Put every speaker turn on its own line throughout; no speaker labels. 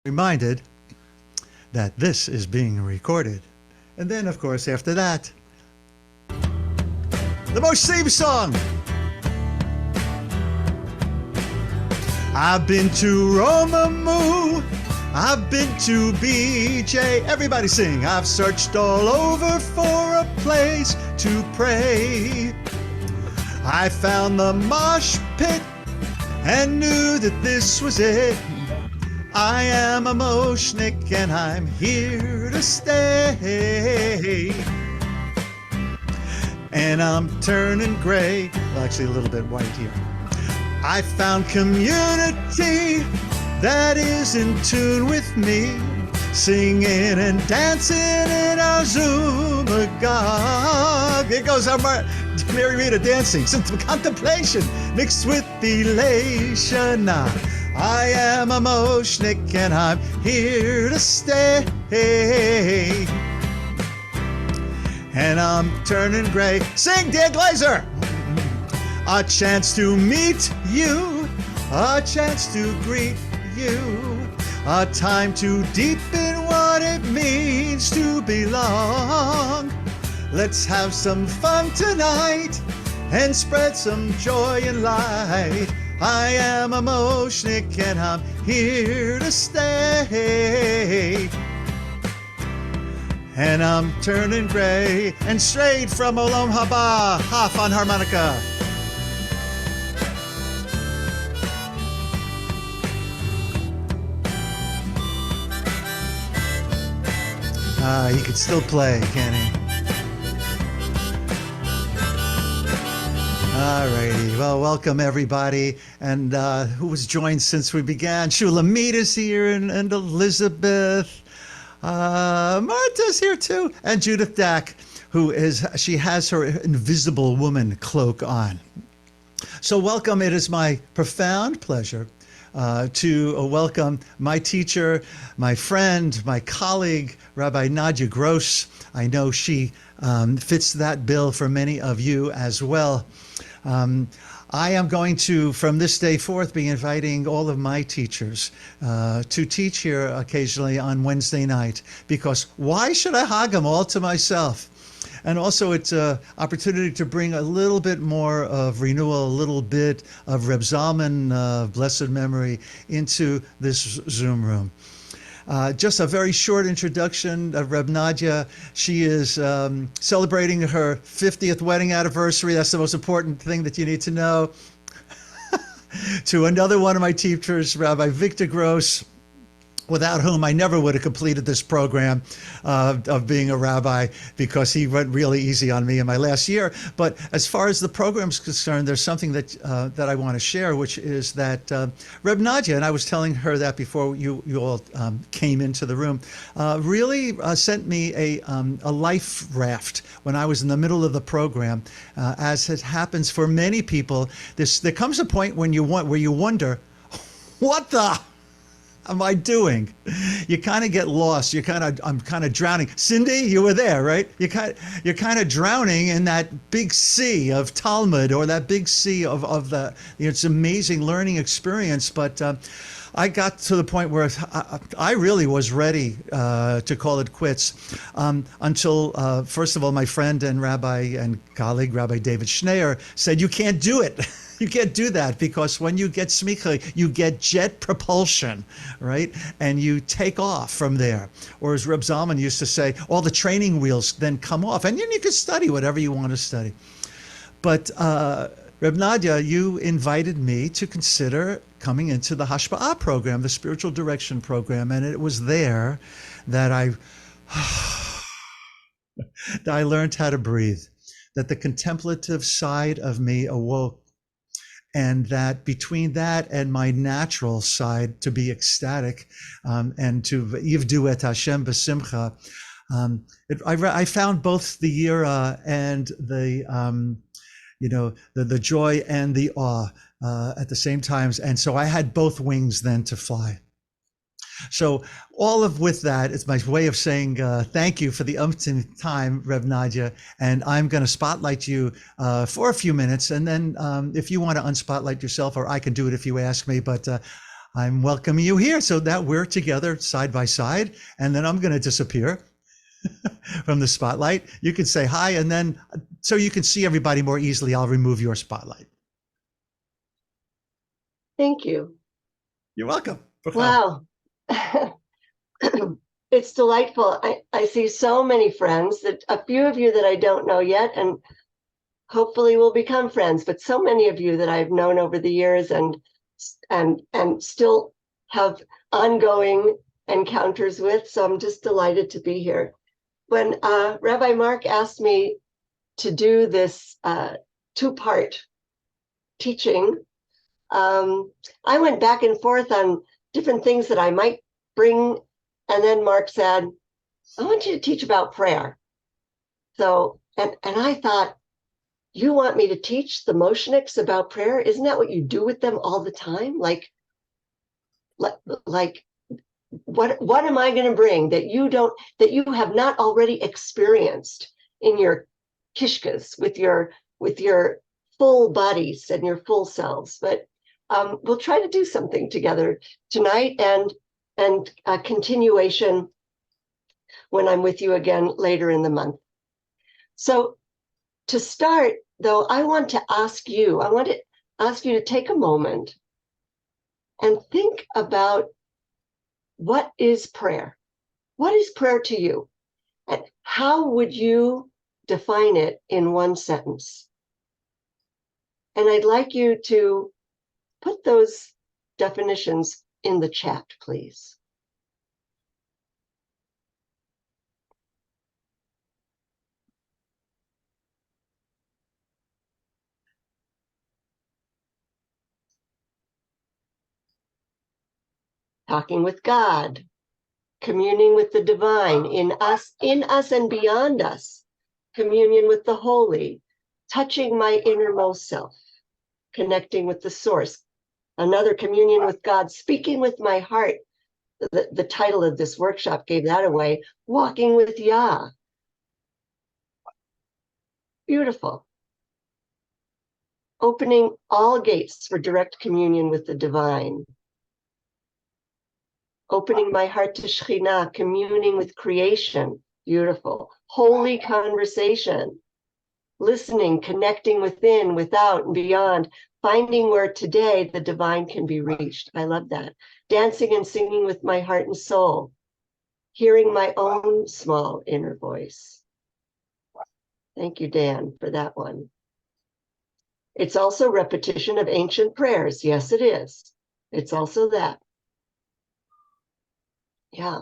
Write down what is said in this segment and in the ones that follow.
reminded that this is being recorded. And then, of course, after that, the Moshe theme song. I've been to Romamu, I've been to BJ. Everybody sing. I've searched all over for a place to pray. I found the mosh pit and knew that this was it. I am a Moshnik and I'm here to stay. And I'm turning gray. Well, actually a little bit white here. I found community that is in tune with me, singing and dancing in our Zumagog. Here goes our Mary Rita dancing, some contemplation mixed with elation. I am a Moshnik and I'm here to stay. And I'm turning gray. Sing, Dan Glazer! A chance to meet you, a chance to greet you, a time to deepen what it means to belong. Let's have some fun tonight and spread some joy and light. I am a Moshnik and I'm here to stay. And I'm turning gray and straight from Olam Haba, half on harmonica. He could still play, can't he? Alrighty, well, welcome everybody, and who was joined since we began. Shulamit is here, and Elizabeth. Martha's here too, and Judith Dack, she has her invisible woman cloak on. So welcome, it is my profound pleasure to welcome my teacher, my friend, my colleague, Rabbi Nadya Gross. I know she fits that bill for many of you as well. I am going to, from this day forth, be inviting all of my teachers to teach here occasionally on Wednesday night, because why should I hog them all to myself? And also it's an opportunity to bring a little bit more of renewal, a little bit of Reb Zalman, blessed memory, into this Zoom room. Just a very short introduction of Reb Nadya. She is celebrating her 50th wedding anniversary. That's the most important thing that you need to know. To another one of my teachers, Rabbi Victor Gross, without whom I never would have completed this program of being a rabbi, because he went really easy on me in my last year. But as far as the program's concerned, there's something that I want to share, which is that Reb Nadya, and I was telling her that before you all came into the room, really sent me a life raft when I was in the middle of the program. As it happens for many people, there comes a point when where you wonder, what the am I doing? You kind of get lost. I'm kind of drowning. Cindy, you were there, right? You're kind of drowning in that big sea of Talmud, or that big sea of the, it's amazing learning experience. But I got to the point where I really was ready to call it quits until, first of all, my friend and rabbi and colleague, Rabbi David Schneier, said, you can't do it. You can't do that, because when you get smicha, you get jet propulsion, right? And you take off from there. Or as Reb Zalman used to say, all the training wheels then come off, and then you can study whatever you want to study. But Reb Nadya, you invited me to consider coming into the Hashpa'ah program, the spiritual direction program, and it was there that I learned how to breathe, that the contemplative side of me awoke. And that between that and my natural side, to be ecstatic and to yivdu et Hashem b'simcha, I found both the yira and the joy and the awe at the same times, and so I had both wings then to fly. So with that, it's my way of saying thank you for the umpteenth time, Reb Nadya, and I'm going to spotlight you for a few minutes, and then if you want to unspotlight yourself, or I can do it if you ask me, but I'm welcoming you here so that we're together side by side. And then I'm going to disappear from the spotlight. You can say hi, and then so you can see everybody more easily, I'll remove your spotlight.
Thank you.
You're welcome.
Wow. It's delightful. I see so many friends, that a few of you that I don't know yet, and hopefully we'll become friends, but so many of you that I've known over the years and still have ongoing encounters with. So I'm just delighted to be here. When Rabbi Mark asked me to do this two-part teaching, I went back and forth on different things that I might bring. And then Mark said, I want you to teach about prayer. So, and I thought, you want me to teach the Moshniks about prayer? Isn't that what you do with them all the time? Like what am I going to bring that you have not already experienced in your kishkas with your full bodies and your full selves? But we'll try to do something together tonight and a continuation when I'm with you again later in the month. So to start, though, I want to ask you to take a moment and think about, what is prayer? What is prayer to you? And how would you define it in one sentence? And I'd like you to put those definitions in the chat, please. Talking with God, communing with the divine in us and beyond us, communion with the holy, touching my innermost self, connecting with the source, another communion with God, speaking with my heart. The title of this workshop gave that away, walking with Yah. Beautiful. Opening all gates for direct communion with the divine. Opening my heart to Shekhinah, communing with creation. Beautiful. Holy conversation. Listening, connecting within, without, and beyond. Finding where today the divine can be reached. I love that. Dancing and singing with my heart and soul. Hearing my own small inner voice. Thank you, Dan, for that one. It's also repetition of ancient prayers. Yes, it is. It's also that. Yeah.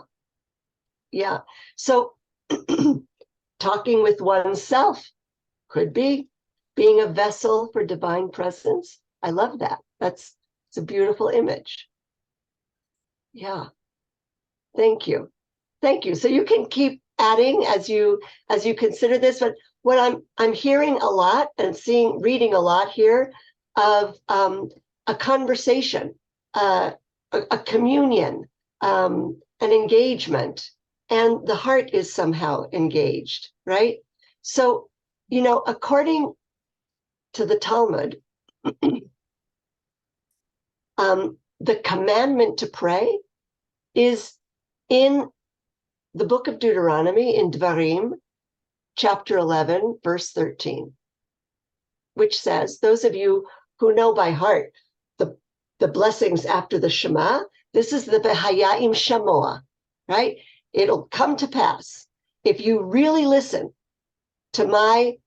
Yeah. So talking with oneself could be being a vessel for divine presence. I love that. It's a beautiful image. Yeah. Thank you. Thank you. So you can keep adding as you consider this, but what I'm hearing a lot and reading a lot here of a conversation, a communion, an engagement, and the heart is somehow engaged, right? So, according to the Talmud, the commandment to pray is in the book of Deuteronomy, in Dvarim, chapter 11, verse 13, which says, those of you who know by heart the blessings after the Shema, this is the V'haya'im Shamoa, right? It'll come to pass if you really listen to my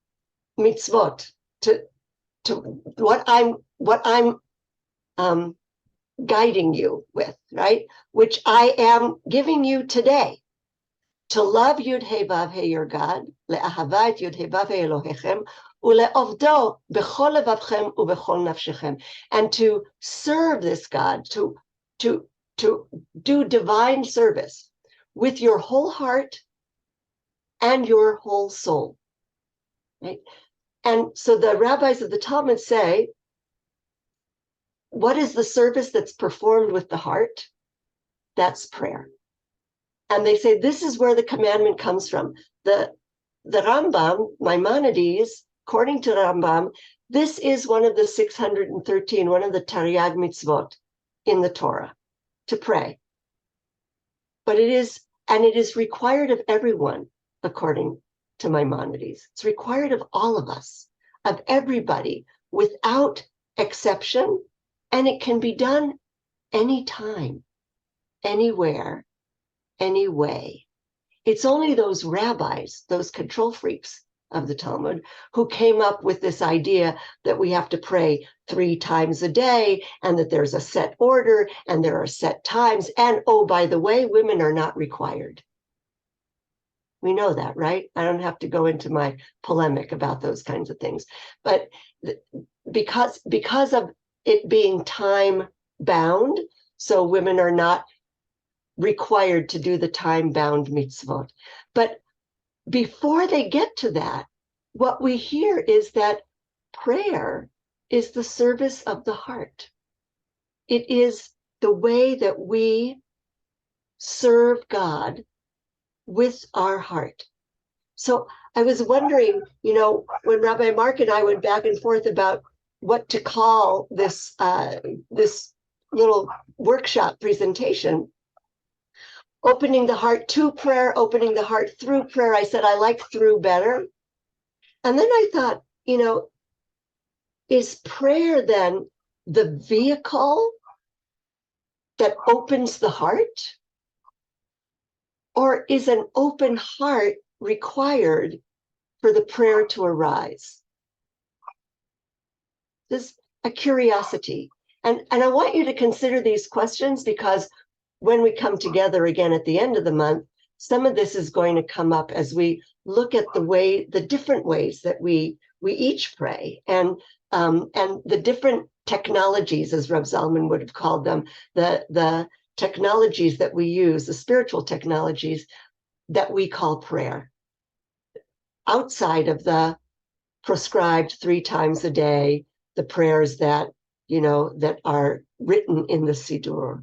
mitzvot, to what I'm guiding you with, right? Which I am giving you today. To love Yud He Vav He your God, le'ahava et Yud He Vav He Elohechem, ule'ovdo b'chol levavchem u'b'chol nafshechem, and to serve this God, to do divine service with your whole heart and your whole soul, right? And so the rabbis of the Talmud say, what is the service that's performed with the heart? That's prayer. And they say this is where the commandment comes from. The Rambam, Maimonides, according to Rambam, this is one of the 613, one of the Taryag mitzvot in the Torah. to pray. But it is required of everyone, according to Maimonides. It's required of all of us, of everybody, without exception, and it can be done anytime, anywhere, any way. It's only those rabbis, those control freaks of the Talmud, who came up with this idea that we have to pray 3 times a day and that there's a set order and there are set times. And oh, by the way, women are not required. We know that, right? I don't have to go into my polemic about those kinds of things. But because of it being time bound, so women are not required to do the time-bound mitzvot. But before they get to that, what we hear is that prayer is the service of the heart. It is the way that we serve God with our heart. So I was wondering, when Rabbi Mark and I went back and forth about what to call this little workshop presentation, opening the heart to prayer, opening the heart through prayer. I said, I like through better. And then I thought, is prayer then the vehicle that opens the heart? Or is an open heart required for the prayer to arise? This is a curiosity. And I want you to consider these questions, because when we come together again at the end of the month, some of this is going to come up as we look at the different ways that we each pray, and the different technologies, as Reb Zalman would have called them, the technologies that we use, the spiritual technologies that we call prayer, outside of the prescribed 3 times a day, the prayers that that are written in the Siddur.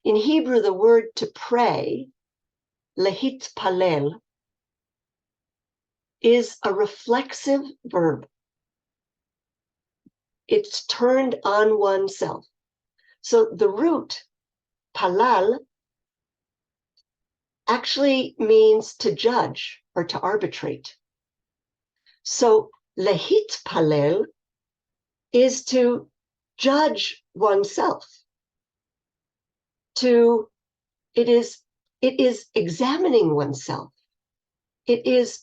In Hebrew, the word to pray, lehitpalel, is a reflexive verb. It's turned on oneself. So the root, palal, actually means to judge or to arbitrate. So lehitpalel is to judge oneself. It is examining oneself. It is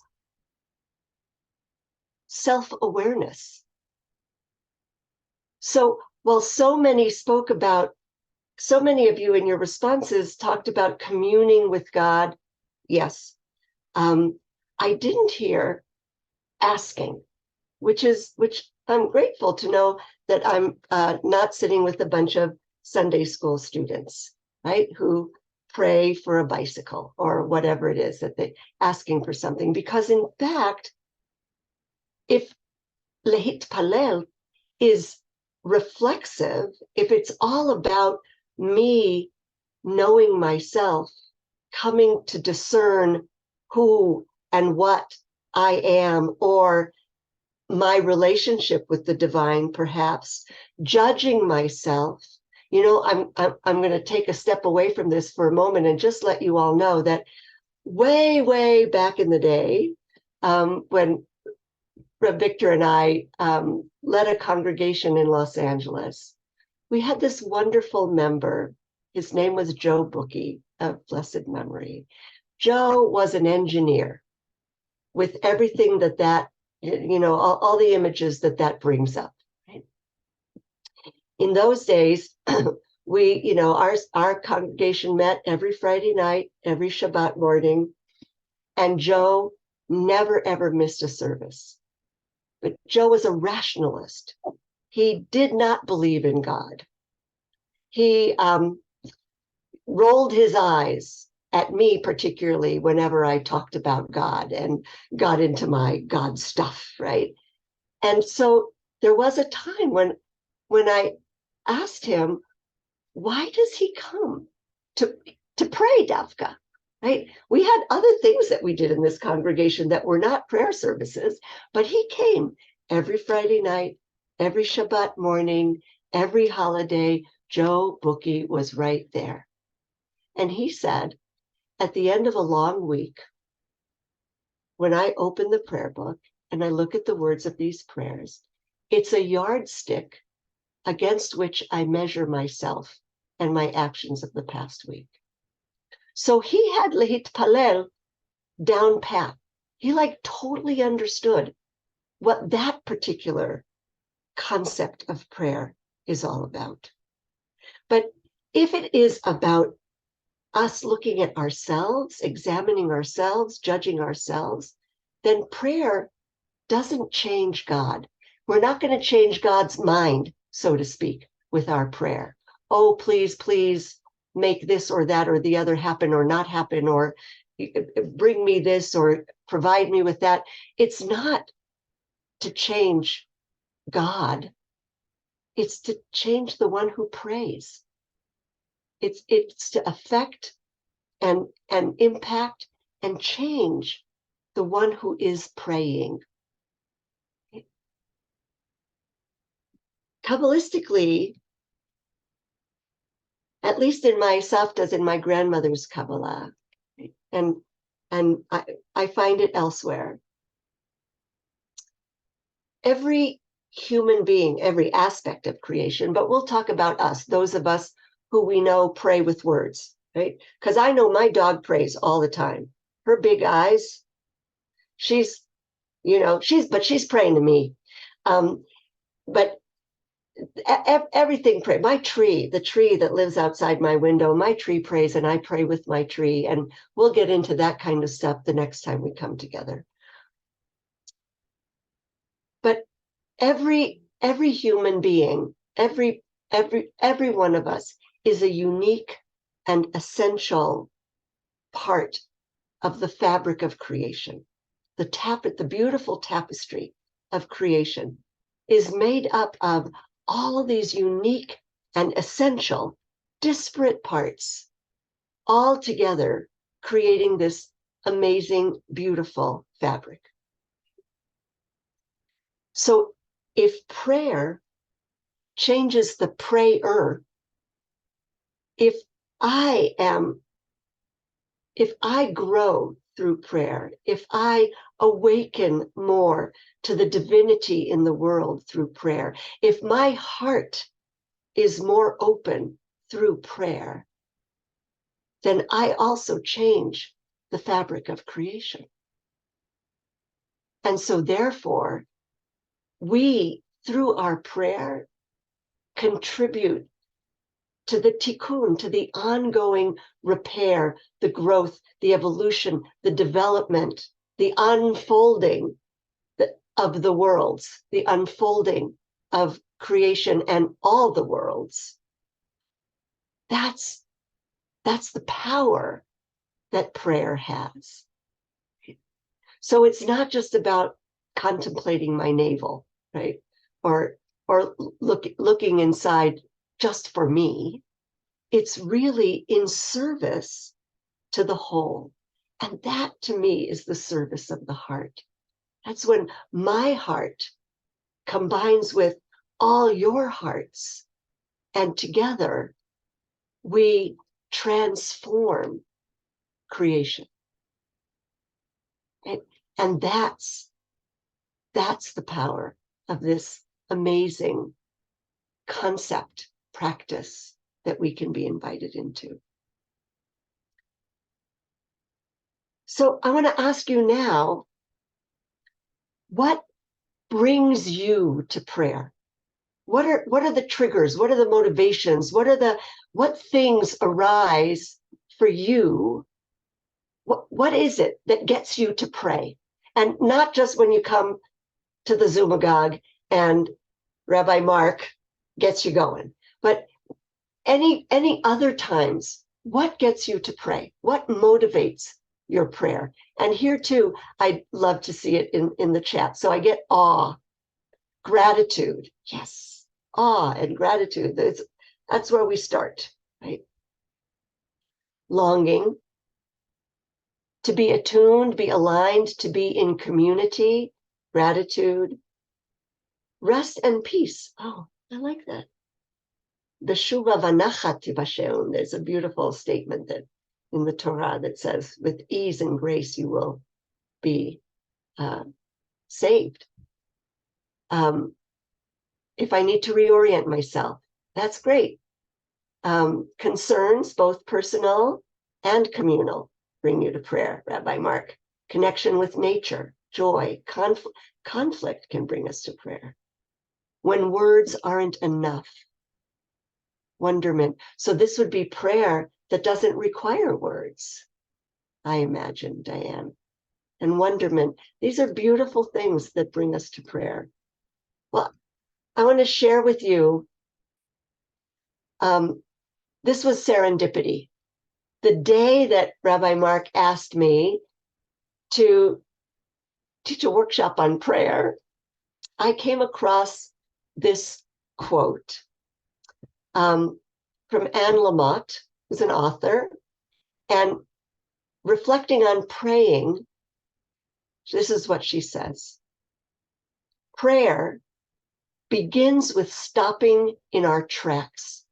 self-awareness. So while so many of you in your responses talked about communing with God, yes, I didn't hear asking, which I'm grateful to know that I'm not sitting with a bunch of Sunday school students, right, who pray for a bicycle or whatever it is that they're asking for something. Because in fact, if lehitpalel is reflexive, if it's all about me knowing myself, coming to discern who and what I am, or my relationship with the divine, perhaps judging myself, I'm going to take a step away from this for a moment and just let you all know that way back in the day, when Reb Victor and I led a congregation in Los Angeles, we had this wonderful member. His name was Joe Bookie, of blessed memory. Joe was an engineer, with everything that all the images that brings up. Right? In those days, our congregation met every Friday night, every Shabbat morning, and Joe never ever missed a service. But Joe was a rationalist. He did not believe in God. He rolled his eyes at me, particularly whenever I talked about God and got into my God stuff, right? And so there was a time when I asked him, why does he come to pray, Davka? Right? We had other things that we did in this congregation that were not prayer services, but he came every Friday night, every Shabbat morning, every holiday, Joe Bookie was right there. And he said, at the end of a long week, when I open the prayer book and I look at the words of these prayers, it's a yardstick against which I measure myself and my actions of the past week. So he had Lehit Palel down pat. He totally understood what that particular concept of prayer is all about. But if it is about us looking at ourselves, examining ourselves, judging ourselves, then prayer doesn't change God. We're not going to change God's mind, so to speak, with our prayer. Oh, please, please make this or that or the other happen or not happen, or bring me this or provide me with that. It's not to change God. It's to change the one who prays. It's to affect and impact and change the one who is praying. Kabbalistically, at least in my Savtas, in my grandmother's Kabbalah, and I find it elsewhere, every human being, every aspect of creation, but we'll talk about us, those of us who we know pray with words, right? Because I know my dog prays all the time. Her big eyes, she's praying to me. But everything prays. My tree, the tree that lives outside my window, my tree prays and I pray with my tree. And we'll get into that kind of stuff the next time we come together. But every human being, every one of us is a unique and essential part of the fabric of creation. The beautiful tapestry of creation is made up of all of these unique and essential disparate parts, all together creating this amazing, beautiful fabric. So if prayer changes the prayer, if I grow through prayer, if I awaken more to the divinity in the world through prayer, if my heart is more open through prayer, then I also change the fabric of creation. And so therefore, we, through our prayer, contribute to the tikkun, to the ongoing repair, the growth, the evolution, the development, the unfolding of the worlds, the unfolding of creation and all the worlds. That's the power that prayer has. So it's not just about contemplating my navel, right? Or looking inside just for me. It's really in service to the whole. And that to me is the service of the heart. That's when my heart combines with all your hearts, and together we transform creation. And that's the power of this amazing concept practice that we can be invited into. So I want to ask you now, what brings you to prayer? What are the triggers? What are the motivations? What things arise for you? What is it that gets you to pray? And not just when you come to the Zumagog and Rabbi Mark gets you going, but any other times, what gets you to pray? What motivates your prayer? And here too, I'd love to see it in the chat. So I get awe, gratitude. Yes, awe and gratitude. That's where we start, right? Longing, to be attuned, be aligned, to be in community, gratitude, rest and peace. Oh, I like that. Beshuva vanachat tivasheun. There's a beautiful statement that in the Torah that says, with ease and grace you will be saved. If I need to reorient myself, that's great. Concerns, both personal and communal, bring you to prayer, Rabbi Mark. Connection with nature, joy, conflict can bring us to prayer. When words aren't enough, wonderment. So this would be prayer that doesn't require words, I imagine, Diane. And wonderment. These are beautiful things that bring us to prayer. Well, I want to share with you, this was serendipity. The day that Rabbi Mark asked me to teach a workshop on prayer, I came across this quote from Anne Lamott, who's an author, and reflecting on praying, this is what she says. Prayer begins with stopping in our tracks,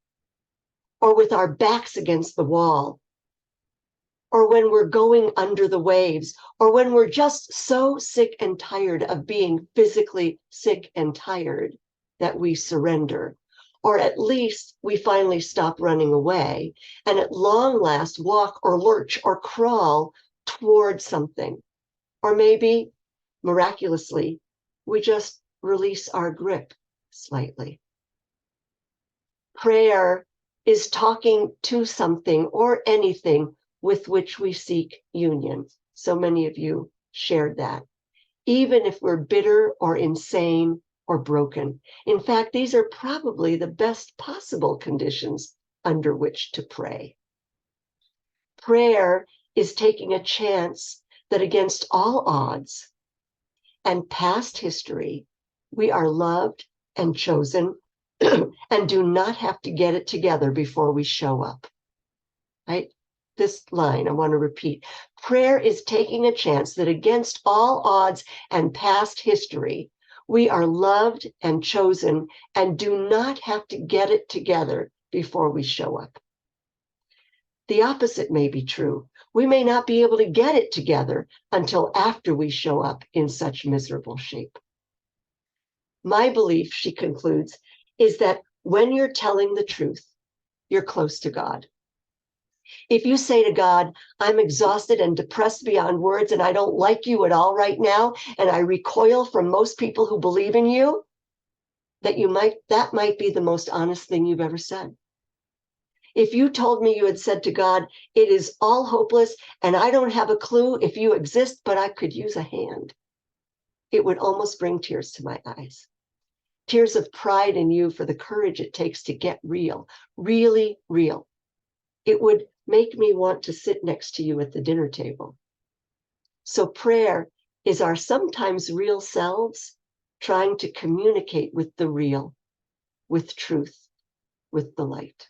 or with our backs against the wall, or when we're going under the waves, or when we're just so sick and tired of being physically sick and tired that we surrender, or at least we finally stop running away and at long last walk or lurch or crawl toward something. Or maybe, miraculously, we just release our grip slightly. Prayer is talking to something or anything with which we seek union. So many of you shared that. Even if we're bitter or insane or broken. In fact, these are probably the best possible conditions under which to pray. Prayer is taking a chance that against all odds and past history, we are loved and chosen and do not have to get it together before we show up. Right? This line I want to repeat. Prayer is taking a chance that against all odds and past history, we are loved and chosen and do not have to get it together before we show up. The opposite may be true. We may not be able to get it together until after we show up in such miserable shape. My belief, she concludes, is that when you're telling the truth, you're close to God. If you say to God, I'm exhausted and depressed beyond words, and I don't like you at all right now, and I recoil from most people who believe in you, that might be the most honest thing you've ever said. If you told me you had said to God, it is all hopeless, and I don't have a clue if you exist, but I could use a hand, it would almost bring tears to my eyes. Tears of pride in you for the courage it takes to get real, really real. It would make me want to sit next to you at the dinner table. So prayer is our sometimes real selves trying to communicate with the real, with truth, with the light.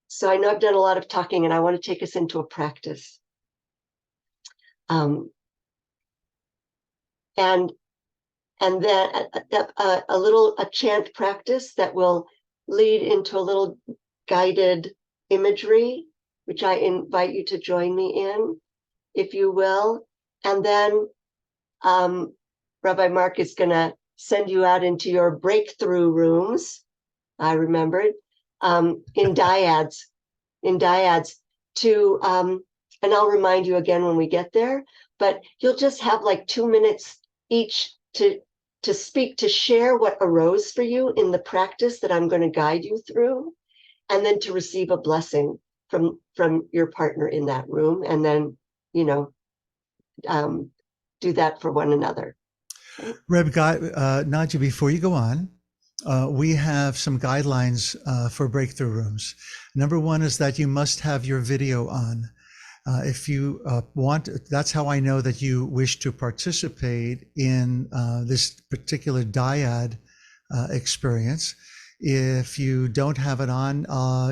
So I know I've done a lot of talking, and I want to take us into a practice. And then a chant practice that will lead into a little guided imagery, which I invite you to join me in, if you will. And then Rabbi Mark is going to send you out into your breakthrough rooms, I remembered, in dyads to, and I'll remind you again when we get there, but you'll just have like 2 minutes each to speak, to share what arose for you in the practice that I'm going to guide you through, and then to receive a blessing from your partner in that room, and then, do that for one another.
Reb Nadya, before you go on, we have some guidelines for breakthrough rooms. Number one is that you must have your video on. If you want, that's how I know that you wish to participate in this particular dyad experience. If you don't have it on,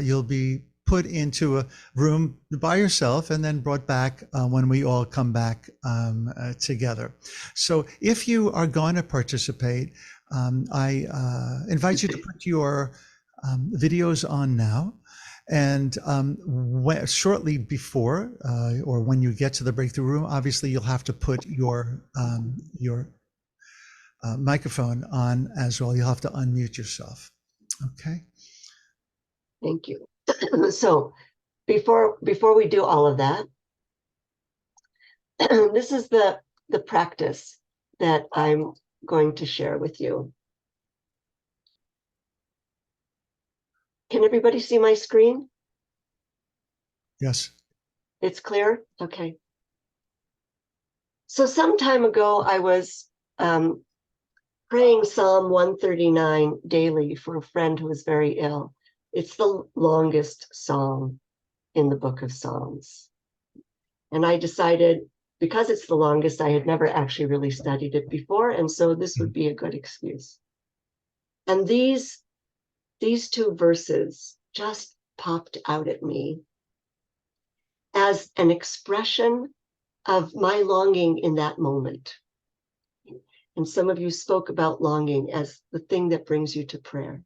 you'll be put into a room by yourself and then brought back when we all come back together. So if you are going to participate, I invite you to put your videos on now. And shortly before or when you get to the breakthrough room, obviously you'll have to put your microphone on as well. You'll have to unmute yourself. Okay.
Thank you. So before we do all of that, this is the practice that I'm going to share with you. Can everybody see my screen?
Yes.
It's clear? Okay. So some time ago, I was praying Psalm 139 daily for a friend who was very ill. It's the longest psalm in the book of Psalms. And I decided, because it's the longest, I had never actually really studied it before, and so this would be a good excuse. And these two verses just popped out at me as an expression of my longing in that moment. And some of you spoke about longing as the thing that brings you to prayer.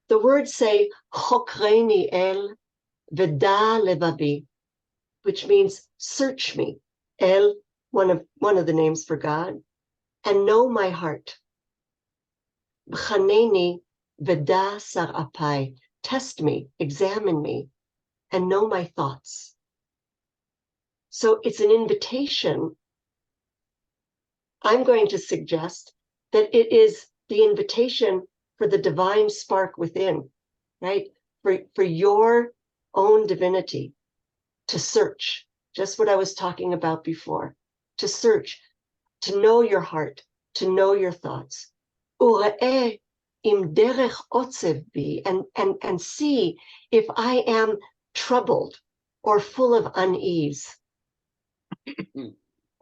The words say, Chokreni el veda levavi, which means search me. El, one of the names for God, and know my heart. B'chaneni veda sarapai, test me, examine me, and know my thoughts. So it's an invitation. I'm going to suggest that it is the invitation for the divine spark within, right? For your own divinity to search, just what I was talking about before, to search, to know your heart, to know your thoughts. Ure'eh im derech otzev bi, and see if I am troubled or full of unease.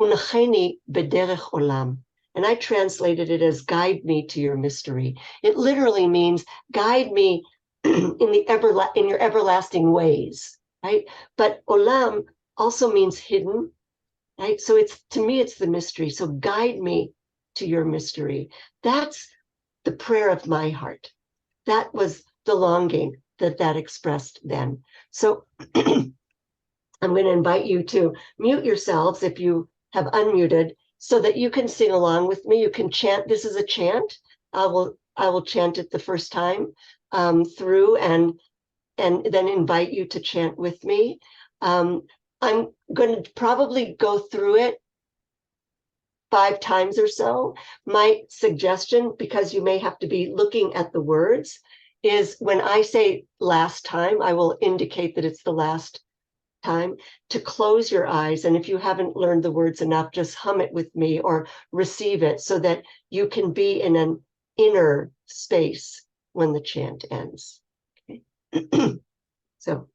Unacheni bederech olam. And I translated it as guide me to your mystery. It literally means guide me in your everlasting ways, right? But olam also means hidden, right? So to me, it's the mystery. So guide me to your mystery. That's the prayer of my heart. That was the longing that expressed then. So I'm going to invite you to mute yourselves if you have unmuted so that you can sing along with me. You can chant. This is a chant. I will chant it the first time through and then invite you to chant with me. I'm going to probably go through it 5 times or so. My suggestion, because you may have to be looking at the words, is when I say last time, I will indicate that it's the last time to close your eyes. And if you haven't learned the words enough, just hum it with me or receive it so that you can be in an inner space when the chant ends. Okay. So.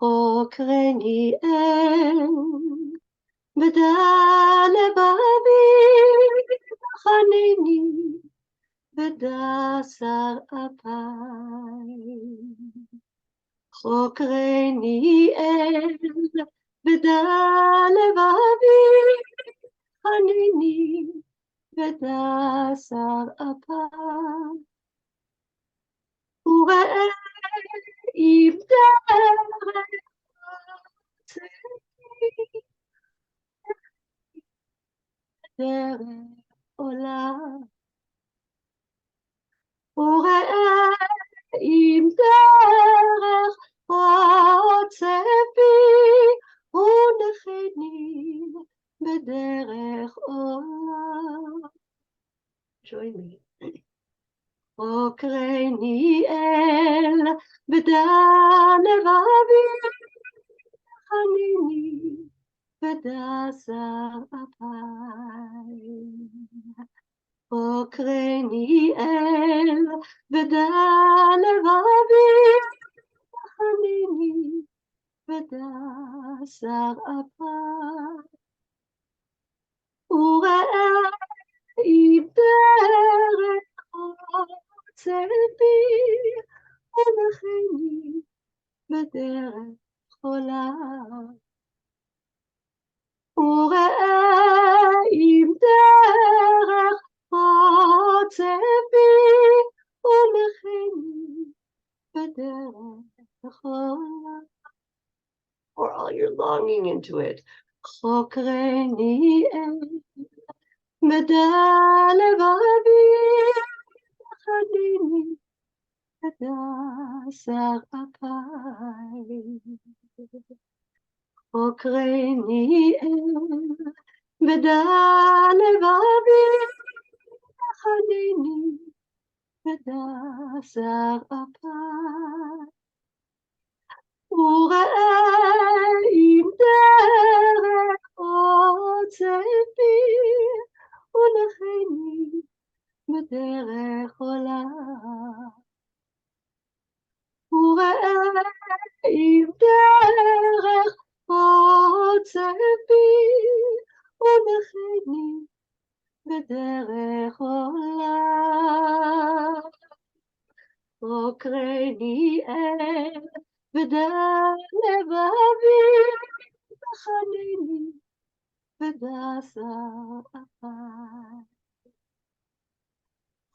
Chokreni el veda levavi, chaneni veda sarapai. Chokreni el veda levavi, chaneni veda sarapai. Ure'eh im derech derech olam. Ure'eh im derech otzevi, unecheni bederech olam. Join me. Chokreni el veda levavi, chaneni veda sarapai. Chokreni el veda levavi, chaneni veda sarapai. Ure'eh im derech בדרך חולה. וראה אם דרך רוצה בי, ומכני בדרך חולה. Pour all your longing into it. חוקרני בדע לבבי, חדיני בדע שר אפי. חוקרני בדע לבבי, חדיני בדע שר אפי. וראה אם דרך רוצה בי, ולכני בדרך עולה. וראה אם דרך רוצה בי, ולכני בדרך עולה. חוקרני בדע לבבי, חדיני בדע שר אפי.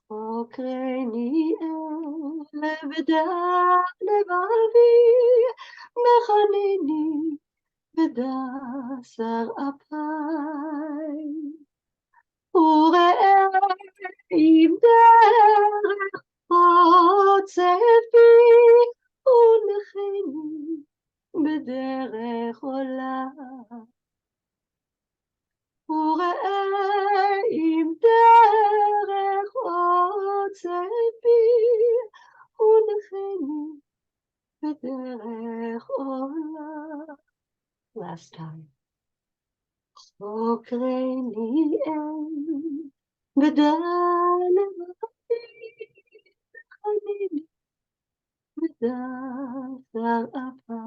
חוקרני בדע לבבי, חדיני בדע שר אפי. וראה אם דרך רוצה בי, ולכני בדרך עולה. וראה אם דרך רוצה בי, ולכני בדרך עולה. Last time. חוקרני בדע לבבי, חדיני בדע שר אפי.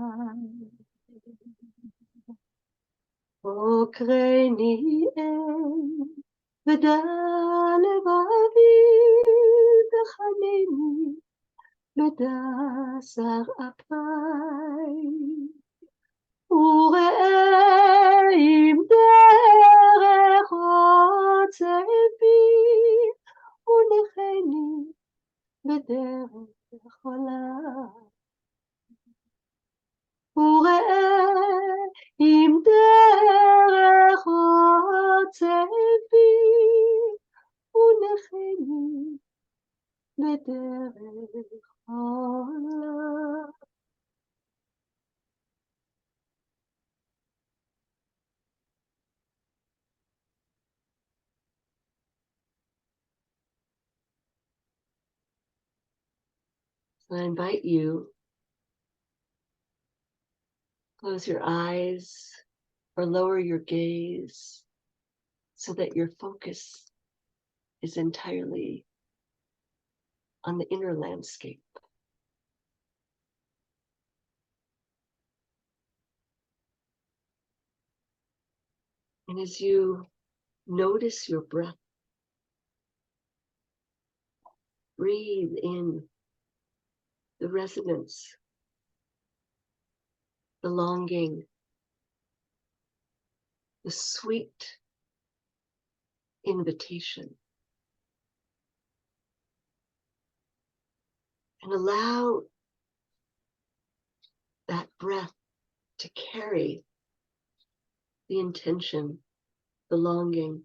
חוקרני בדע לבבי, חדיני בדע שר אפי. וראה אם דרך רוצה בי, ולכני בדרך עולה. וראה אם דרך רוצה בי, ולכני בדרך עולה. So I invite you, close your eyes or lower your gaze so that your focus is entirely on the inner landscape. And as you notice your breath, breathe in the resonance, the longing, the sweet invitation. And allow that breath to carry the intention, the longing,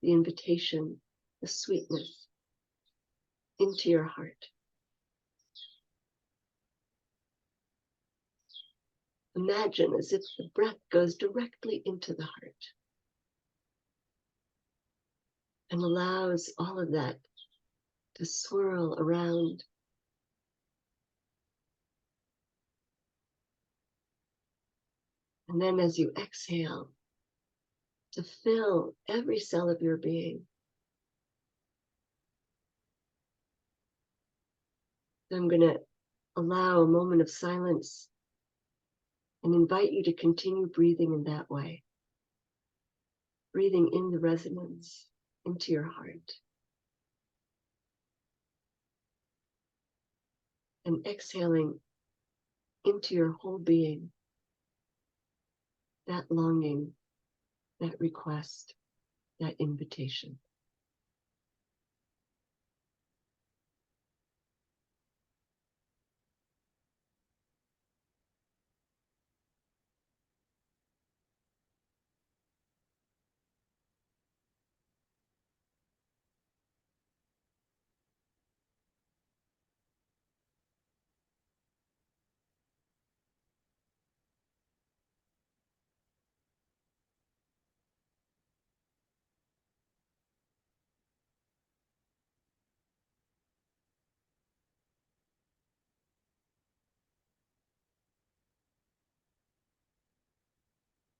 the invitation, the sweetness into your heart. Imagine as if the breath goes directly into the heart and allows all of that to swirl around. And then as you exhale, to fill every cell of your being. I'm going to allow a moment of silence and invite you to continue breathing in that way. Breathing in the resonance into your heart. And exhaling into your whole being, that longing, that request, that invitation.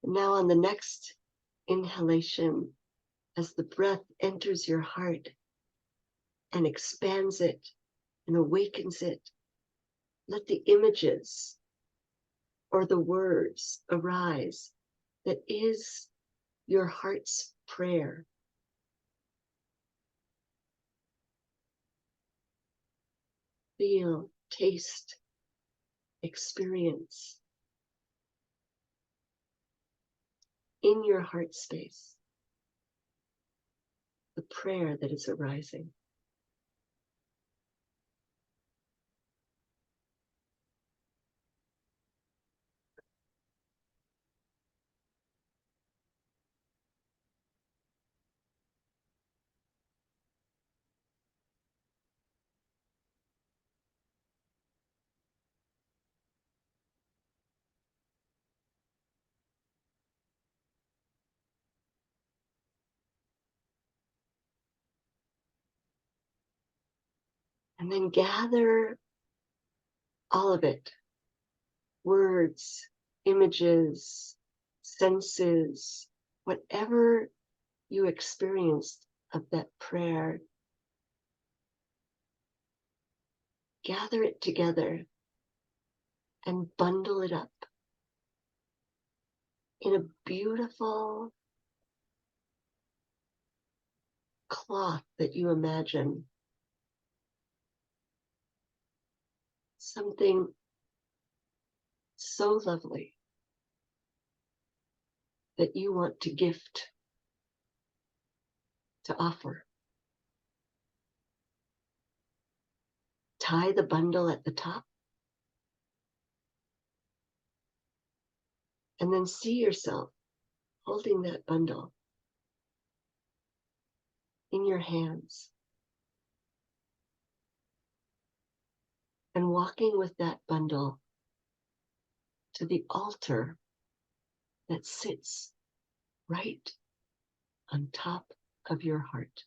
Now on the next inhalation, as the breath enters your heart and expands it and awakens it, let the images or the words arise that is your heart's prayer. Feel, taste, experience in your heart space the prayer that is arising. And then gather all of it, words, images, senses, whatever you experienced of that prayer, gather it together and bundle it up in a beautiful cloth that you imagine. Something so lovely that you want to gift, to offer. Tie the bundle at the top and then see yourself holding that bundle in your hands and walking with that bundle to the altar that sits right on top of your heart.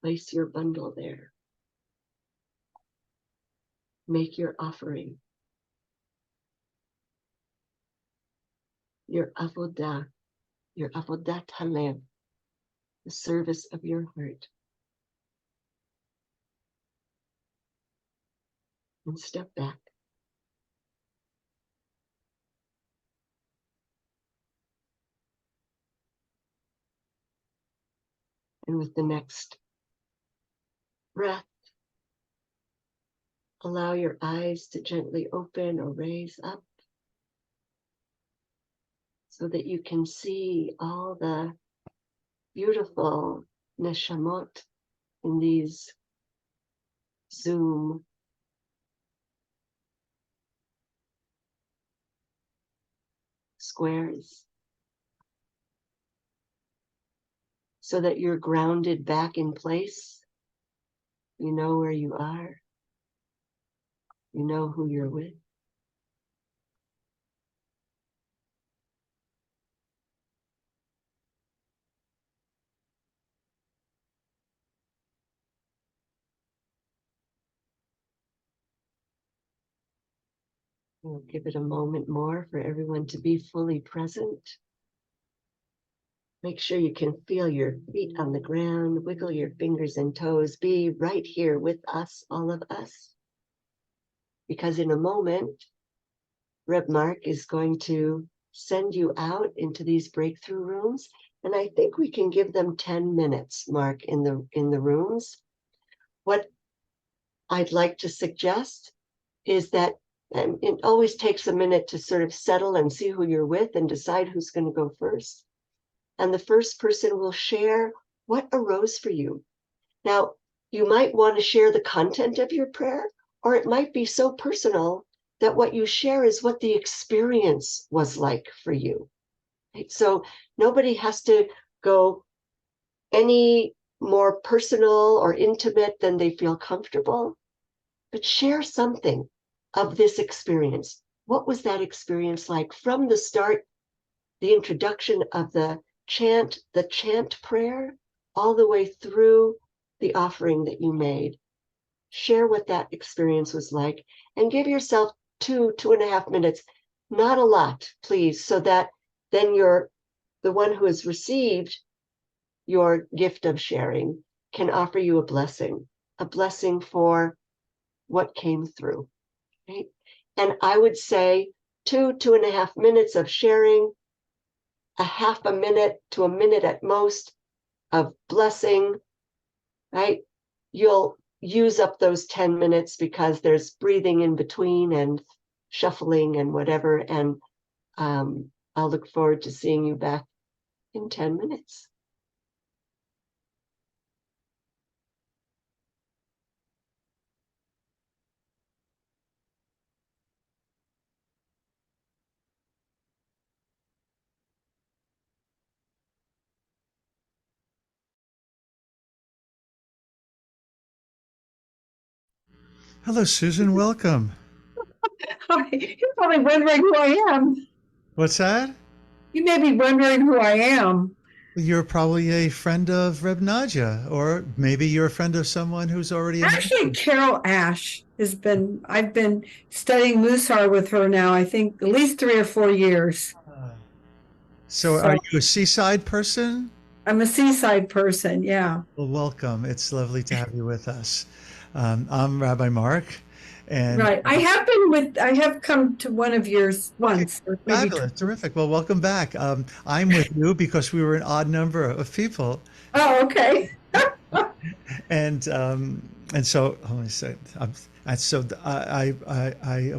Place your bundle there. Make your offering, your avodah halev, the service of your heart. And step back. And with the next breath, allow your eyes to gently open or raise up so that you can see all the beautiful neshamot in these Zoom squares, so that you're grounded back in place. You know where you are. You know who you're with. We'll give it a moment more for everyone to be fully present. Make sure you can feel your feet on the ground, wiggle your fingers and toes, be right here with us, all of us. Because in a moment, Reb Mark is going to send you out into these breakthrough rooms. And I think we can give them 10 minutes, Mark, in the rooms. What I'd like to suggest is that it always takes a minute to sort of settle and see who you're with and decide who's going to go first. And the first person will share what arose for you. Now, you might want to share the content of your prayer, or it might be so personal that what you share is what the experience was like for you. Right? So nobody has to go any more personal or intimate than they feel comfortable, but share something of this experience. What was that experience like from the start, the introduction of the chant prayer, all the way through the offering that you made? Share what that experience was like and give yourself 2.5 minutes, not a lot, please, so that then the one who has received your gift of sharing can offer you a blessing for what came through. Right? And I would say 2.5 minutes of sharing, a half a minute to a minute at most of blessing, right? You'll use up those 10 minutes because there's breathing in between and shuffling and whatever. And I'll look forward to seeing you back in 10 minutes.
Hello, Susan. Welcome.
Hi, you're probably wondering who I am.
What's that?
You may be wondering who I am.
You're probably a friend of Reb Nadya, or maybe you're a friend of someone who's already a
Actually, Carol Ash I've been studying Musar with her now, I think at least 3 or 4 years.
So are
So
you a seaside person?
I'm a seaside person, yeah.
Well, welcome. It's lovely to have you with us. I'm Rabbi Mark, and
Right. I have come to one of yours
okay,
once, or maybe
fabulous, terrific. Well, welcome back. I'm with you because we were an odd number of people,
oh, okay.
and so let me say, so I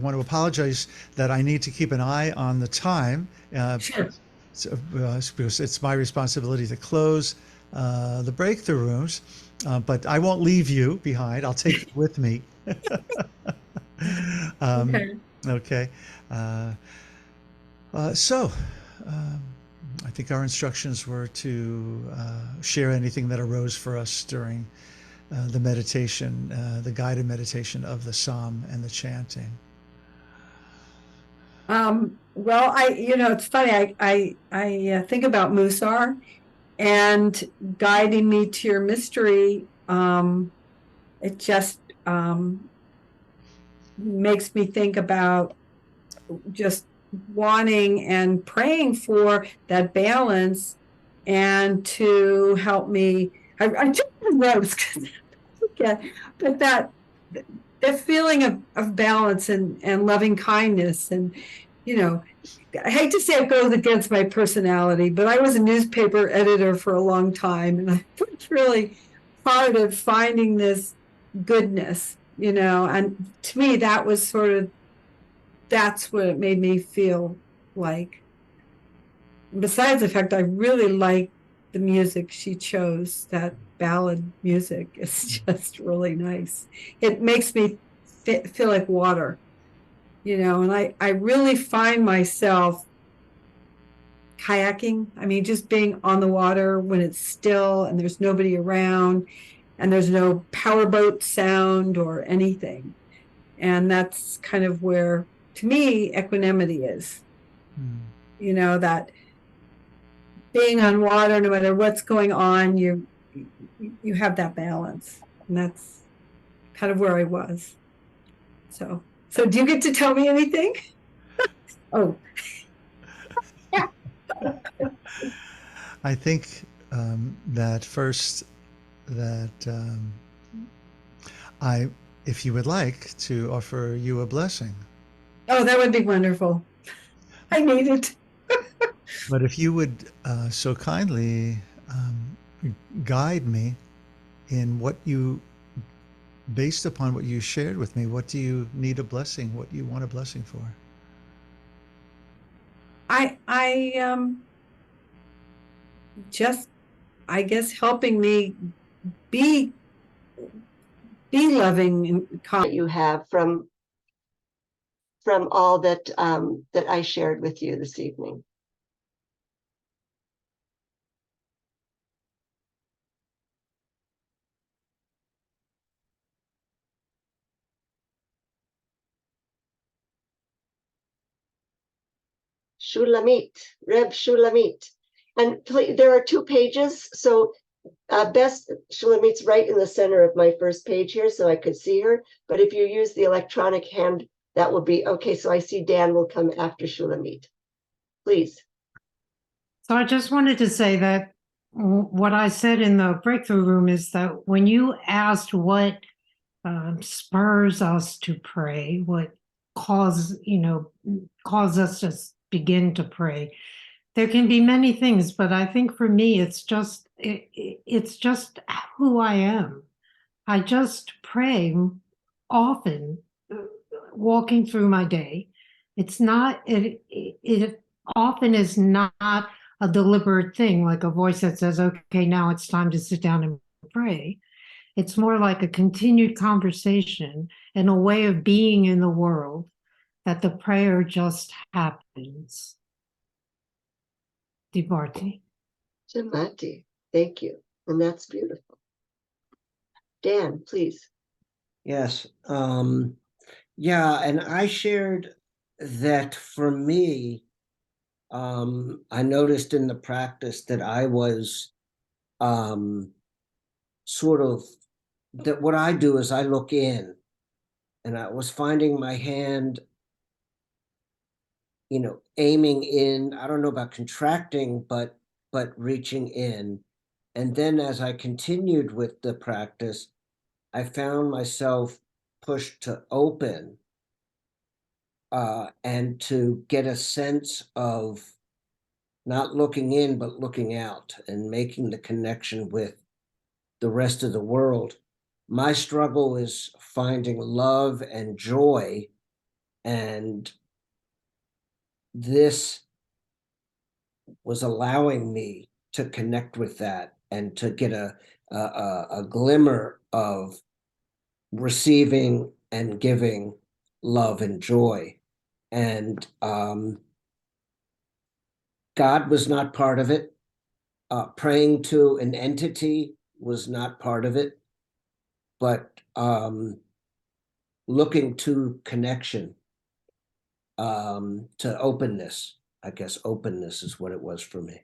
want to apologize that I need to keep an eye on the time.
Sure.
Because it's my responsibility to close the breakthrough rooms, but I won't leave you behind. I'll take you with me.
Okay.
Okay. Uh, so, I think our instructions were to share anything that arose for us during the meditation, the guided meditation of the psalm and the chanting.
Well, it's funny. I think about Musar and guiding me to your mystery. It just makes me think about just wanting and praying for that balance and to help me. I just rose, yeah, but that feeling of balance and loving kindness and I hate to say it goes against my personality, but I was a newspaper editor for a long time, and I worked really hard at finding this goodness, and to me, that's what it made me feel like. Besides the fact I really like the music she chose, that ballad music is just really nice. It makes me feel like water, and I really find myself kayaking. I mean, just being on the water when it's still and there's nobody around and there's no powerboat sound or anything. And that's kind of where, to me, equanimity is. That being on water, no matter what's going on, you have that balance. And that's kind of where I was. So do you get to tell me anything? Oh, yeah.
I think that first, that if you would like to offer you a blessing.
Oh, that would be wonderful. I need it.
But if you would so kindly guide me in what you, based upon what you shared with me, what do you need a blessing? What do you want a blessing for?
I just, I guess, helping me be loving and kind.
That you have from all that that I shared with you this evening. Shulamit, Reb Shulamit. And please, there are 2 pages, so best Shulamit's right in the center of my first page here, so I could see her. But if you use the electronic hand, that will be okay. So I see Dan will come after Shulamit. Please.
So I just wanted to say that what I said in the breakthrough room is that when you asked what spurs us to pray, what cause us to begin to pray, there can be many things, but I think for me it's just who I am. I just pray often, walking through my day. It's not it often is not a deliberate thing, like a voice that says, okay, now it's time to sit down and pray. It's more like a continued conversation and a way of being in the world, that the prayer just happens. Dibarti.
Shamati. Thank you. And that's beautiful. Dan, please.
Yes. Yeah, and I shared that for me, I noticed in the practice that I was sort of, that what I do is I look in, and I was finding my hand, aiming in. I don't know about contracting, but reaching in. And then as I continued with the practice, I found myself pushed to open, and to get a sense of not looking in, but looking out and making the connection with the rest of the world. My struggle is finding love and joy, and this was allowing me to connect with that and to get a glimmer of receiving and giving love and joy. And God was not part of it. Praying to an entity was not part of it, but looking to connection, to openness. I guess openness is what it was for me.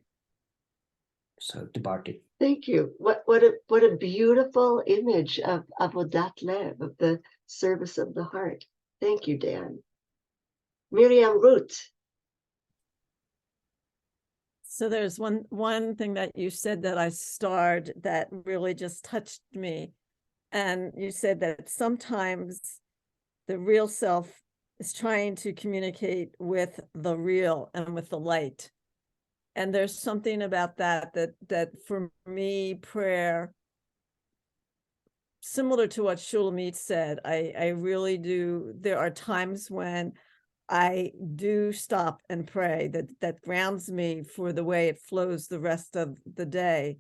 So, Dibarti.
Thank you. What a beautiful image of Avodat Lev, of the service of the heart. Thank you, Dan. Miriam Ruth.
So there's one thing that you said that I starred that really just touched me. And you said that sometimes the real self is trying to communicate with the real and with the light. And there's something about that for me, prayer, similar to what Shulamit said, I really do. There are times when I do stop and pray, that grounds me for the way it flows the rest of the day.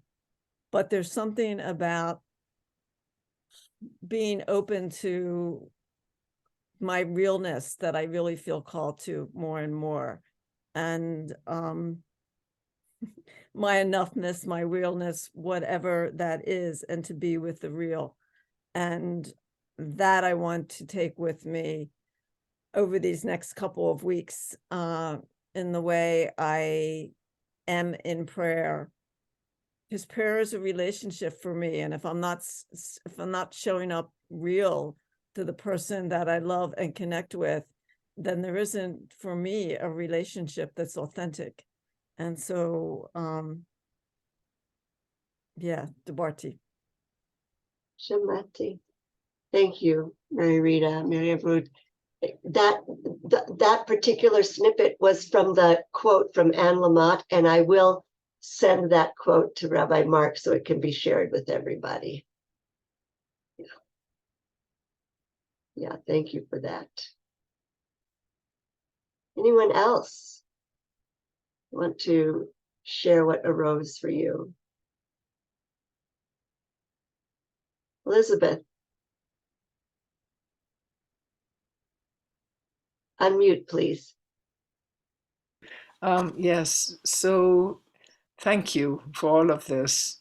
But there's something about being open to my realness that I really feel called to more and more. And my enoughness, my realness, whatever that is, and to be with the real. And that I want to take with me over these next couple of weeks, in the way I am in prayer. Because prayer is a relationship for me, and if I'm not showing up real to the person that I love and connect with, then there isn't, for me, a relationship that's authentic. And so, yeah, Dibarti.
Shamati. Thank you, Mary Rita, Mary Ruth. that particular snippet was from the quote from Anne Lamott, and I will send that quote to Rabbi Mark so it can be shared with everybody. Yeah, thank you for that. Anyone else want to share what arose for you? Elizabeth, unmute, please.
Yes, so thank you for all of this.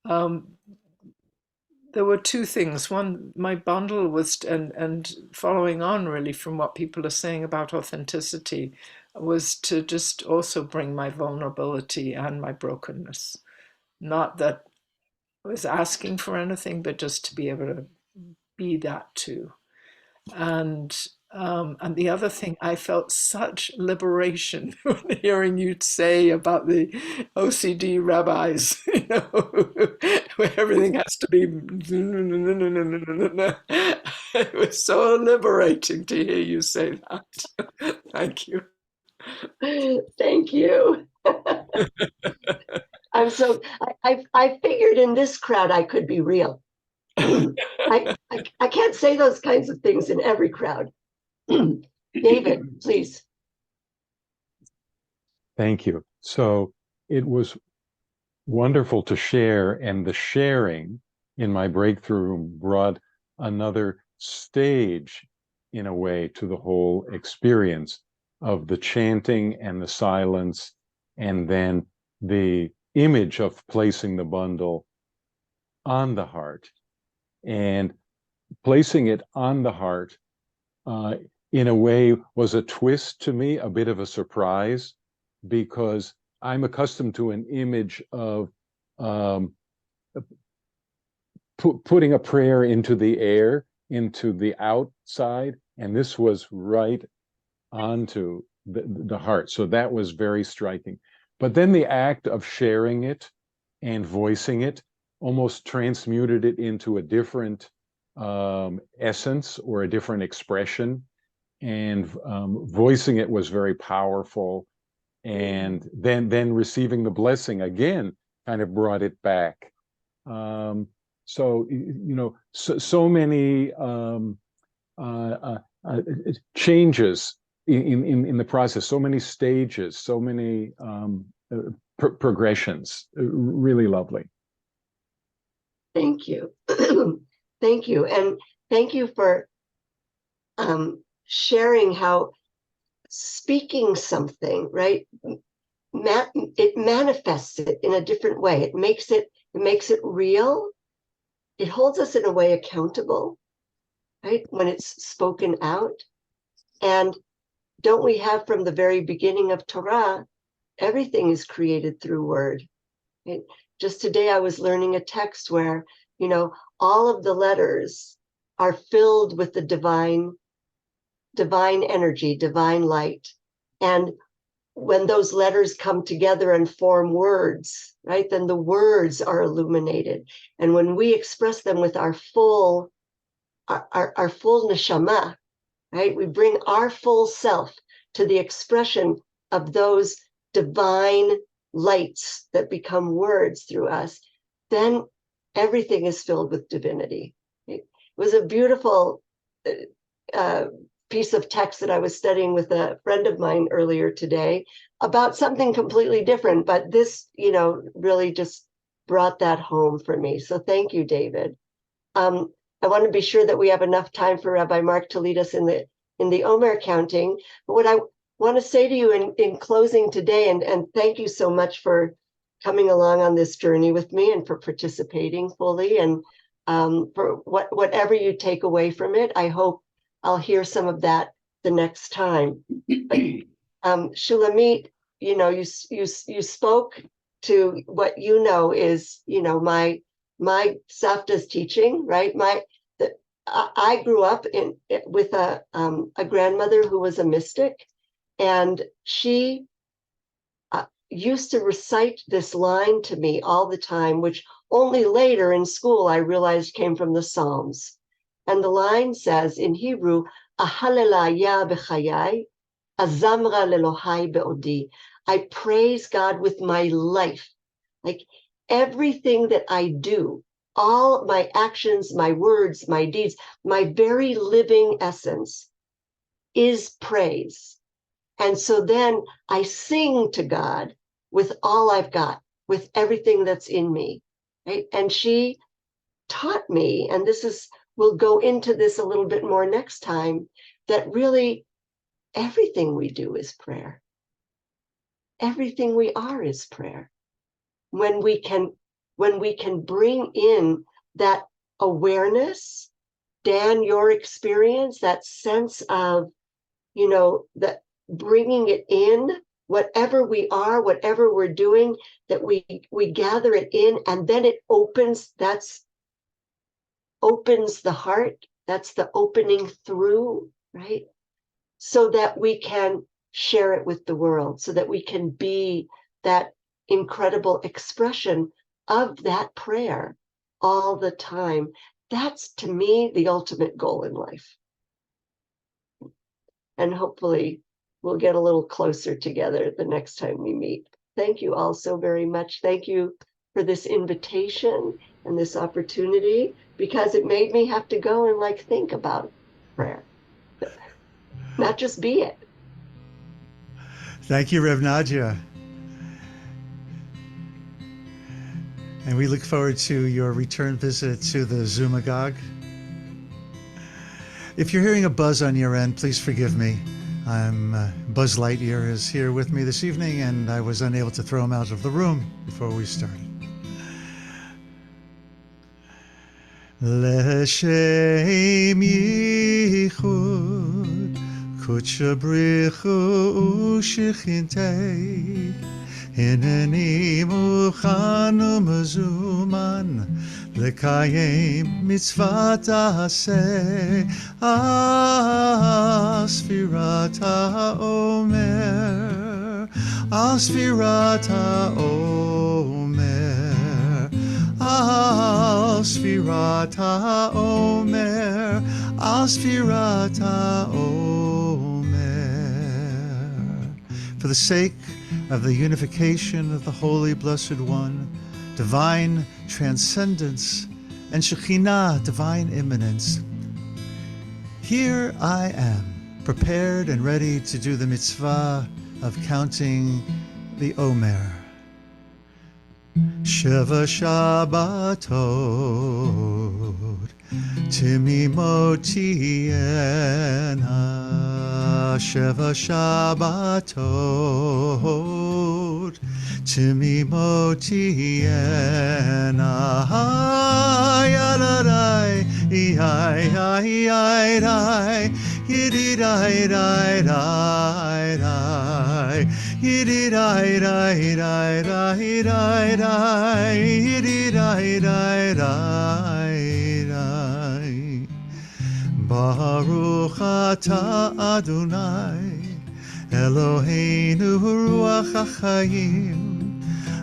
There were two things. One, my bundle was, and following on really from what people are saying about authenticity, was to just also bring my vulnerability and my brokenness. Not that I was asking for anything, but just to be able to be that too. And the other thing, I felt such liberation when hearing you say about the OCD rabbis, where everything has to be. It was so liberating to hear you say that. Thank you.
Thank you. I figured in this crowd I could be real. I can't say those kinds of things in every crowd. David, please.
Thank you. So it was wonderful to share, and the sharing in my breakthrough room brought another stage, in a way, to the whole experience of the chanting and the silence, and then the image of placing the bundle on the heart. And placing it on the heart, in a way, was a twist to me, a bit of a surprise, because I'm accustomed to an image of putting a prayer into the air, into the outside, and this was right onto the heart. So that was very striking. But then the act of sharing it and voicing it almost transmuted it into a different essence or a different expression. And voicing it was very powerful. And then receiving the blessing again kind of brought it back. So many changes in the process, so many stages, so many progressions. Really lovely.
Thank you. Thank you. And thank you for sharing how speaking something, right? It manifests it in a different way. It makes it real. It holds us in a way accountable, right? When it's spoken out. And don't we have from the very beginning of Torah, everything is created through word. Right? Just today I was learning a text where, all of the letters are filled with the divine energy, divine light. And when those letters come together and form words, right, then the words are illuminated. And when we express them with our full neshama, right, we bring our full self to the expression of those divine lights that become words through us, then everything is filled with divinity. It was a beautiful piece of text that I was studying with a friend of mine earlier today about something completely different, but this, really just brought that home for me. So thank you, David. I want to be sure that we have enough time for Rabbi Mark to lead us in the Omer counting. But what I want to say to you in closing today, and thank you so much for coming along on this journey with me and for participating fully, and for whatever you take away from it, I hope I'll hear some of that the next time. But, Shulamit, you spoke to what is, my Savta's teaching, right? I grew up with a grandmother who was a mystic, and she used to recite this line to me all the time, which only later in school I realized came from the Psalms. And the line says in Hebrew, Ahalelaya b'chayai, azamra lelohai be'odi. I praise God with my life. Like everything that I do, all my actions, my words, my deeds, my very living essence is praise. And so then I sing to God with all I've got, with everything that's in me, right? And she taught me, and we'll go into this a little bit more next time, that really everything we do is prayer. Everything we are is prayer. When we can bring in that awareness, Dan, your experience, that sense of, that bringing it in, whatever we are, whatever we're doing, that we gather it in, and then it opens the heart. That's the opening through, right? So that we can share it with the world, so that we can be that incredible expression of that prayer all the time. That's, to me, the ultimate goal in life. And hopefully we'll get a little closer together the next time we meet. Thank you all so very much. Thank you for this invitation and this opportunity, because it made me have to go and think about prayer, not just be it.
Thank you, Reb Nadya. And we look forward to your return visit to the Zumagog. If you're hearing a buzz on your end, please forgive me. Buzz Lightyear is here with me this evening, and I was unable to throw him out of the room before we started. L'shem yichud kudsha brichu shechintei hineni muchan u'mezuman לקיים מצוות תעשה על ספירת העומר, על ספירת העומר, על ספירת העומר, על ספירת העומר. For the sake of the unification of the Holy Blessed One, divine transcendence, and Shekhinah, divine immanence, here I am, prepared and ready to do the mitzvah of counting the Omer. Sheva Shabbatot Timimot tiena, Sheva Shabbatot Timimot tiena, Yadadai, Yididai, Yididai, Yididai. Baruch atah Adonai Eloheinu ruach hachayim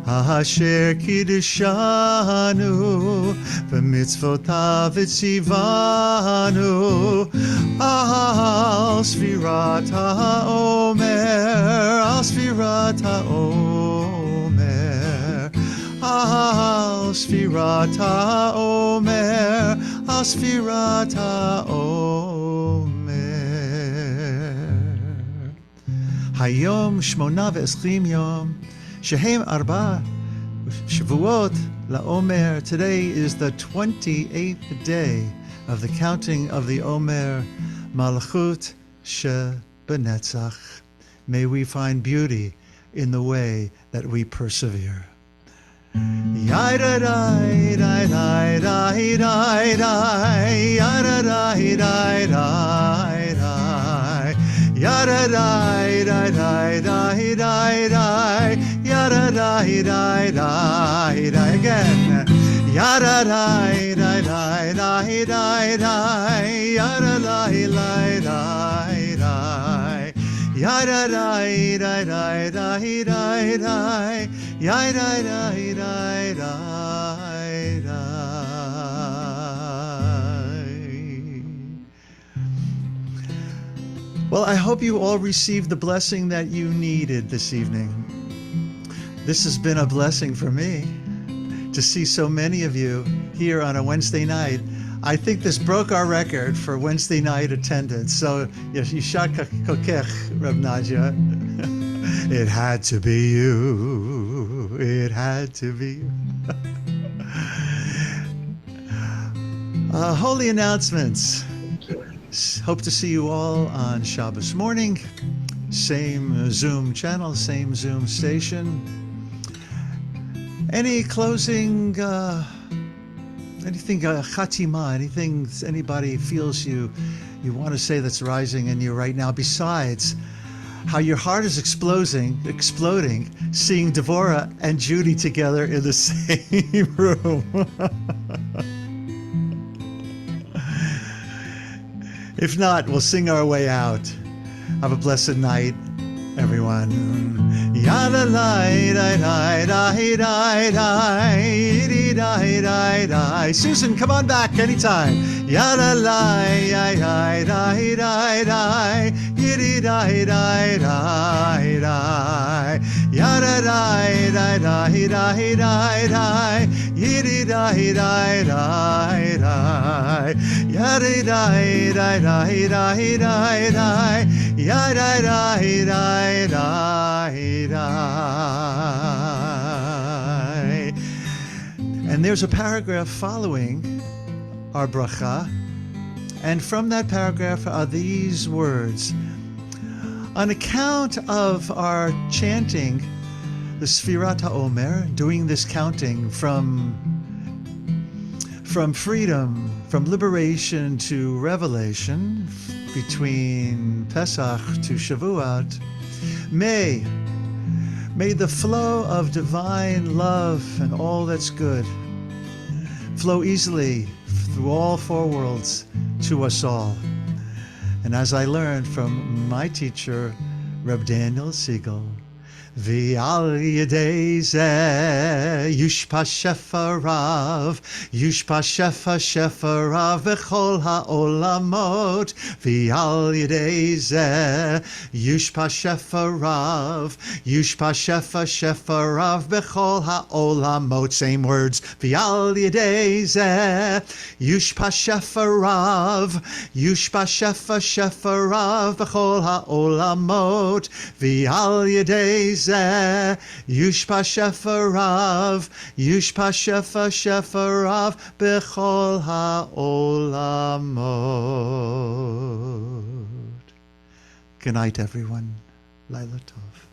asher kiddushanu b'mitzvotav v'tzivanu al sfirat ha'omer, al sfirat ha'omer, al sfirat ha'omer, al sfirat ha'omer. Hayom shmona ve'eschim yom shehem arba shavuot la'omer. Today is the 28th day of the counting of the Omer, Malchut shebenetzach. May we find beauty in the way that we persevere. Yai-da-dai, dai-dai, dai-dai, dai, yai-da-dai, dai-dai, dai, yai-da-dai, dai-dai, dai-dai, dai, yai-da-dai, dai-dai, dai. Again. Yai-da-dai, dai-dai, dai-dai, dai, yai-da-dai, dai-dai, dai, yai-da-dai, dai-dai, dai-dai, dai, yai-da-dai, dai-dai, dai. Well, I hope you all received the blessing that you needed this evening. This has been a blessing for me to see so many of you here on a Wednesday night. I think this broke our record for Wednesday night attendance. So, Yishar Kokech, Reb Nadya. It had to be you. It had to be you. Holy announcements. Hope to see you all on Shabbos morning. Same Zoom channel, same Zoom station. Any closing, anything, chatima, anything anybody feels you want to say that's rising in you right now, besides how your heart is exploding, seeing Devorah and Judy together in the same room. If not, we'll sing our way out. Have a blessed night, everyone. Yada lai dai dai dai dai dai dai dai dai. Susan, come on back anytime. Yada lai dai dai dai dai dai dai dai dai. Yada dai dai dai dai dai dai dai dai dai dai. Yada dai dai dai dai dai dai yada dai dai dai dai. And there's a paragraph following our bracha, and from that paragraph are these words. On account of our chanting the Sfirat HaOmer, doing this counting from freedom, from liberation to revelation, between Pesach to Shavuot, may the flow of divine love and all that's good flow easily through all four worlds to us all. And as I learned from my teacher, Reb Daniel Siegel, V'al yedei zeh yushpa shefarav, yushpa shefarav v'chol ha'olamot. V'al yedei zeh yushpa shefarav, yushpa shefarav v'chol ha'olamot. Same words. V'al yedei zeh yushpa shefarav, yushpa shefarav v'chol ha'olamot. V'al yedei Yushpa shefarav, yushpa shefarav bechol ha'olamot. Good night, everyone. Laila Tov.